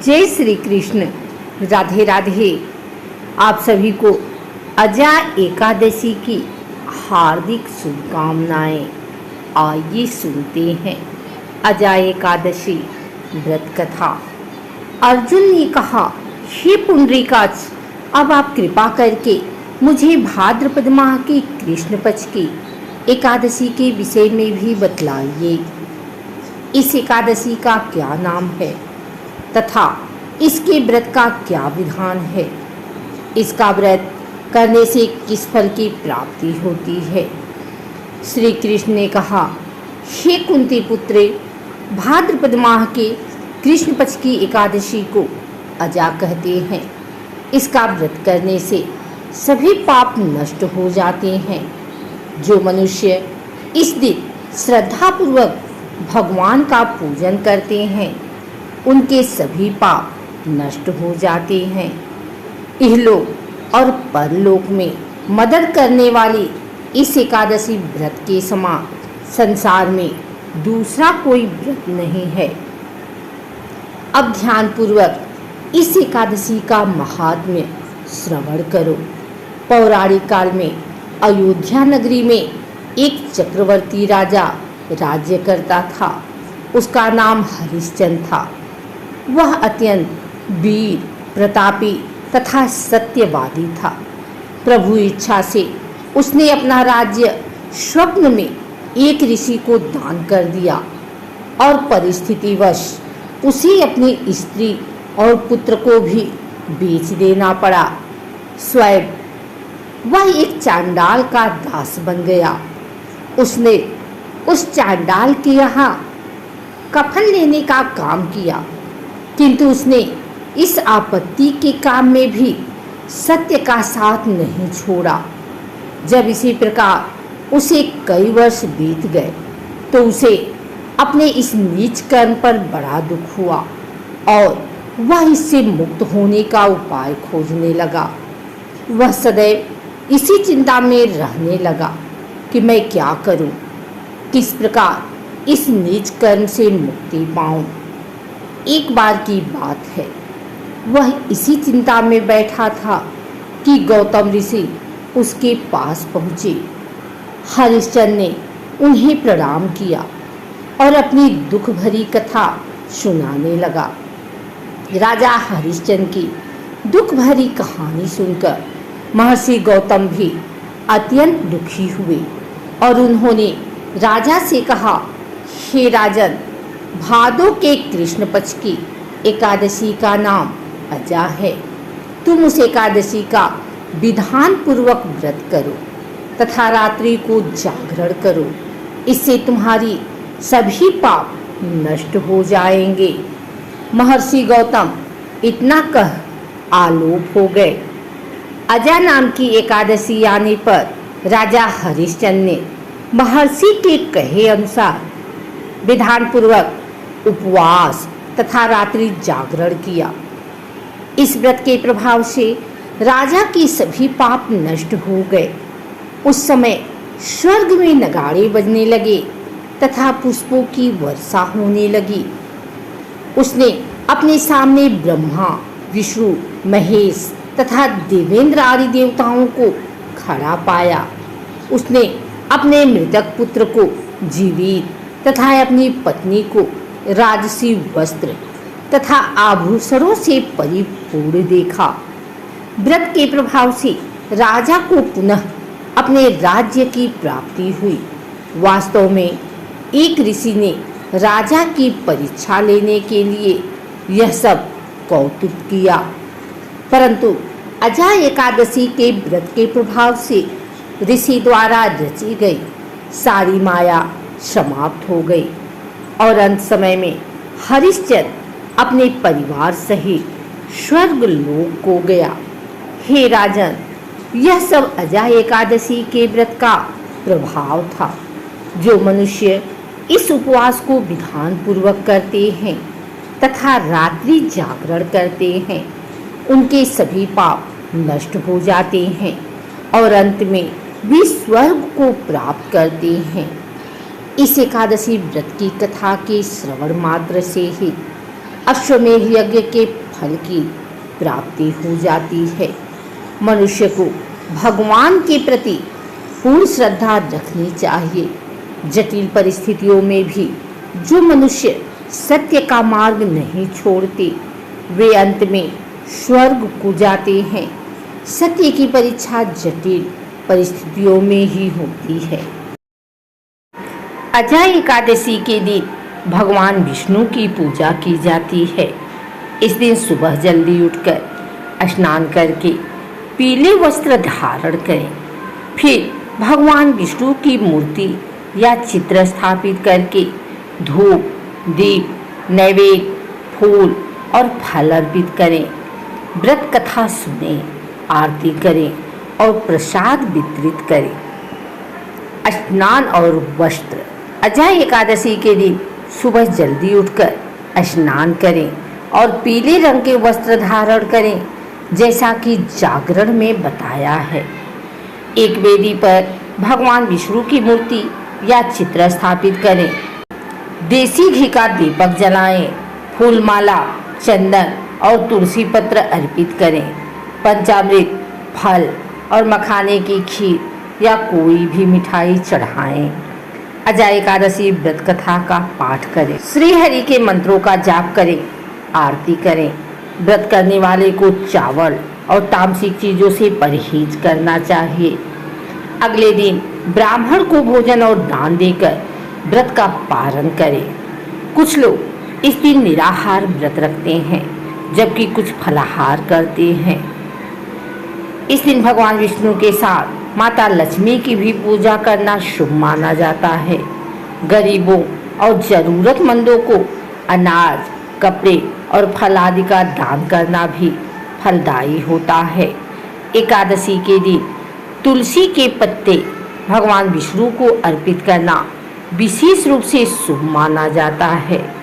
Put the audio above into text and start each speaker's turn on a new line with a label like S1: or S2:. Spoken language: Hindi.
S1: जय श्री कृष्ण। राधे राधे। आप सभी को अजा एकादशी की हार्दिक शुभकामनाएं। आइए सुनते हैं अजा एकादशी व्रत कथा। अर्जुन ने कहा, हे पुंडरीकाक्ष, अब आप कृपा करके मुझे भाद्रपद माह की कृष्ण पक्ष की एकादशी के विषय में भी बतलाइए। इस एकादशी का क्या नाम है तथा इसके व्रत का क्या विधान है। इसका व्रत करने से किस फल की प्राप्ति होती है। श्री कृष्ण ने कहा, हे कुंती पुत्रे, भाद्रपद माह के कृष्ण पक्ष की एकादशी को अजा कहते हैं। इसका व्रत करने से सभी पाप नष्ट हो जाते हैं। जो मनुष्य इस दिन श्रद्धापूर्वक भगवान का पूजन करते हैं उनके सभी पाप नष्ट हो जाते हैं। इहलोक और परलोक में मदद करने वाली इस एकादशी व्रत के समान संसार में दूसरा कोई व्रत नहीं है। अब ध्यानपूर्वक इस एकादशी का महात्म्य श्रवण करो। पौराणिक काल में अयोध्या नगरी में एक चक्रवर्ती राजा राज्य करता था। उसका नाम हरिश्चंद्र था। वह अत्यंत वीर, प्रतापी तथा सत्यवादी था। प्रभु इच्छा से उसने अपना राज्य स्वप्न में एक ऋषि को दान कर दिया और परिस्थितिवश उसे अपनी स्त्री और पुत्र को भी बेच देना पड़ा। स्वयं वह एक चांडाल का दास बन गया। उसने उस चांडाल के यहाँ कफन लेने का काम किया, किंतु उसने इस आपत्ति के काम में भी सत्य का साथ नहीं छोड़ा। जब इसी प्रकार उसे कई वर्ष बीत गए तो उसे अपने इस नीच कर्म पर बड़ा दुख हुआ और वह इससे मुक्त होने का उपाय खोजने लगा। वह सदैव इसी चिंता में रहने लगा कि मैं क्या करूं, किस प्रकार इस नीच कर्म से मुक्ति पाऊं। एक बार की बात है, वह इसी चिंता में बैठा था कि गौतम ऋषि उसके पास पहुँचे। हरिश्चंद्र ने उन्हें प्रणाम किया और अपनी दुख भरी कथा सुनाने लगा। राजा हरिश्चंद्र की दुख भरी कहानी सुनकर महर्षि गौतम भी अत्यंत दुखी हुए और उन्होंने राजा से कहा, हे राजन, भादो के कृष्ण पक्ष की एकादशी का नाम अजा है। तुम उस एकादशी का विधान पूर्वक व्रत करो तथा रात्रि को जागरण करो। इससे तुम्हारी सभी पाप नष्ट हो जाएंगे। महर्षि गौतम इतना कह आलोप हो गए। अजा नाम की एकादशी आने पर राजा हरिश्चंद्र ने महर्षि के कहे अनुसार विधान पूर्वक उपवास तथा रात्रि जागरण किया। इस व्रत के प्रभाव से राजा के सभी पाप नष्ट हो गए। उस समय स्वर्ग में नगाड़े बजने लगे तथा पुष्पों की वर्षा होने लगी। उसने अपने सामने ब्रह्मा, विष्णु, महेश तथा देवेंद्र आदि देवताओं को खड़ा पाया। उसने अपने मृतक पुत्र को जीवित तथा अपनी पत्नी को राजसी वस्त्र तथा आभूषणों से परिपूर्ण देखा। व्रत के प्रभाव से राजा को पुनः अपने राज्य की प्राप्ति हुई। वास्तव में एक ऋषि ने राजा की परीक्षा लेने के लिए यह सब कौतुक किया, परंतु अजा एकादशी के व्रत के प्रभाव से ऋषि द्वारा रची गई सारी माया समाप्त हो गई और अंत समय में हरिश्चंद्र अपने परिवार सहित स्वर्ग लोक को गया। हे राजन, यह सब अजा एकादशी के व्रत का प्रभाव था। जो मनुष्य इस उपवास को विधान पूर्वक करते हैं तथा रात्रि जागरण करते हैं उनके सभी पाप नष्ट हो जाते हैं और अंत में वे स्वर्ग को प्राप्त करते हैं। इस एकादशी व्रत की कथा के श्रवण मात्र से ही अश्वमेध यज्ञ के फल की प्राप्ति हो जाती है। मनुष्य को भगवान के प्रति पूर्ण श्रद्धा रखनी चाहिए। जटिल परिस्थितियों में भी जो मनुष्य सत्य का मार्ग नहीं छोड़ते वे अंत में स्वर्ग को जाते हैं। सत्य की परीक्षा जटिल परिस्थितियों में ही होती है। अजय एकादशी के दिन भगवान विष्णु की पूजा की जाती है। इस दिन सुबह जल्दी उठकर स्नान करके पीले वस्त्र धारण करें। फिर भगवान विष्णु की मूर्ति या चित्र स्थापित करके धूप, दीप, नैवेद्य, फूल और फल अर्पित करें। व्रत कथा सुनें, आरती करें और प्रसाद वितरित करें। स्नान और वस्त्र। अजय एकादशी के दिन सुबह जल्दी उठकर स्नान करें और पीले रंग के वस्त्र धारण करें, जैसा कि जागरण में बताया है। एक वेदी पर भगवान विष्णु की मूर्ति या चित्र स्थापित करें। देसी घी का दीपक जलाएं। फूल माला, चंदन और तुलसी पत्र अर्पित करें। पंचामृत, फल और मखाने की खीर या कोई भी मिठाई चढ़ाएं। अजय एकादशी व्रत कथा का पाठ करें। श्री हरि के मंत्रों का जाप करें, आरती करें। व्रत करने वाले को चावल और तामसिक चीज़ों से परहेज करना चाहिए। अगले दिन ब्राह्मण को भोजन और दान देकर व्रत का पारण करें। कुछ लोग इस दिन निराहार व्रत रखते हैं, जबकि कुछ फलाहार करते हैं। इस दिन भगवान विष्णु के साथ माता लक्ष्मी की भी पूजा करना शुभ माना जाता है। गरीबों और जरूरतमंदों को अनाज, कपड़े और फल आदि का दान करना भी फलदायी होता है। एकादशी के दिन तुलसी के पत्ते भगवान विष्णु को अर्पित करना विशेष रूप से शुभ माना जाता है।